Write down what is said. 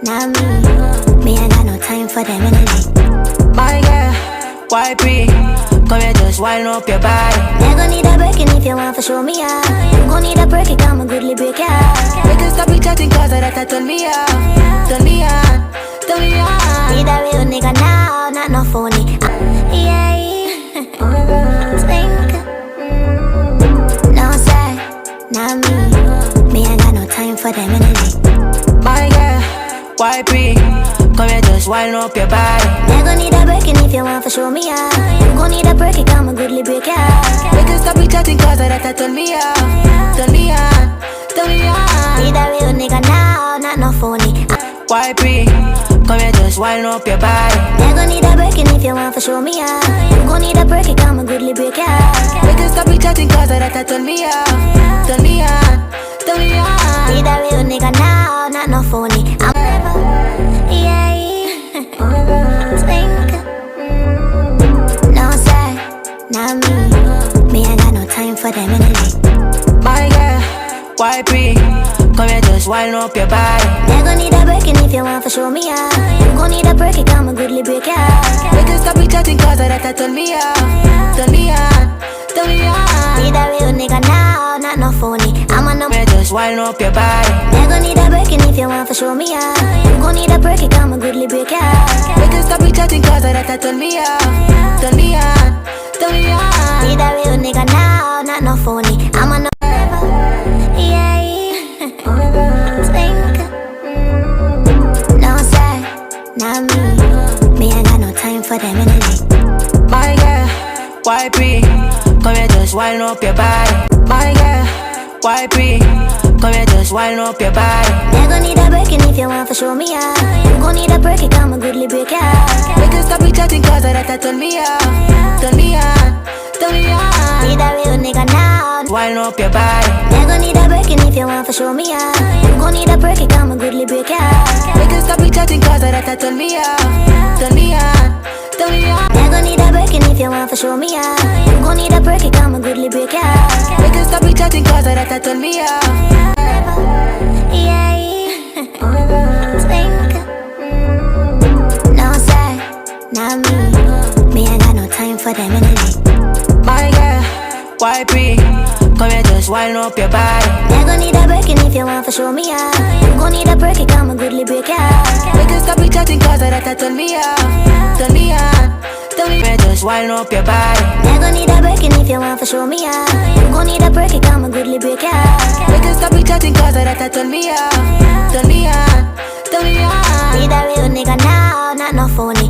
not me. Me, I got no time for them energy. My girl, why pre? Come here, just wind up your body. They gon' need a breaking if you want to show me out. You gon' need a break it, I'm a goodly break out. We can stop it chatting cause that turn me on. Turn me on, turn me on. Need a real nigga now, not no phony. Yeah, think. No sir, not me. Me, I got no time for them energy. My girl, why pre? Come here, just wind up your body. They gon' need a breaking if you want to show me out. You gon' need a break it, I'm a goodly break out. We can stop it chatting cause that turn me on. Turn me on, turn me on. Need a real nigga now, not no phony. Why pre? Come here, just wind up your body. They gon' need a breaking if you want to show me out. You gon' need a break it, I'm a goodly break out. We can stop it chatting cause that turn me on. Turn me on, turn me on. Need a real nigga now, not no phony. I'm yeah, think. No sir, not me. Me, I got no time for them energy. My girl, why pre? Come here, just wind up your body. They gon' need a breaking if you want to show me out. You gon' need a break it, I'm a goodly break out. We can stop it chatting cause that turn me on. Turn me on, turn me on. Need a real nigga now, not no phony. I'm a no. Come here, just wind up your body. They gon' need a breaking if you want to show me out. You gon' need a break it, I'm a goodly break out. We can stop it chatting cause that turn me on. Turn me on, turn me on. Need a real nigga now, not no phony. I'm a no. Yeah, think. No sir, not me. Me, I got no time for them energy. My girl, why pre? Come here, just wind up your body. My girl, why pre? Come here, just wind up your body. They gon' need a breaking if you want to show me out. You gon' need a break it, I'm a goodly break out. We can stop it chatting cause that turn me on. Turn me on, turn me on. Need a real nigga now. Wind up your body. They gon' need a breaking if you want to show me out. You gon' need a break it, I'm a goodly break out. We can stop it chatting cause that turn me on. Turn me on, turn me on. They gon' need a breaking if you want to show me out. You gon' need a break it, I'm a goodly break out. We can stop it chatting cause that turn me on. Yeah, think. No sir, not me. Me, I got no time for them energy. My girl, why pre? Come here, just wind up your body. They gon' need a breaking if you want to show me out. You gon' need a break it, I'm a goodly break out. We can stop it chatting cause that turn me on. Turn me on, turn me on. Just wind up your body. They gon' need a breaking if you want to show me out. You gon' need a break it, I'm a goodly break out. We can stop it chatting cause that turn me on. Turn me on, turn me on. Need a real nigga now, not no phony.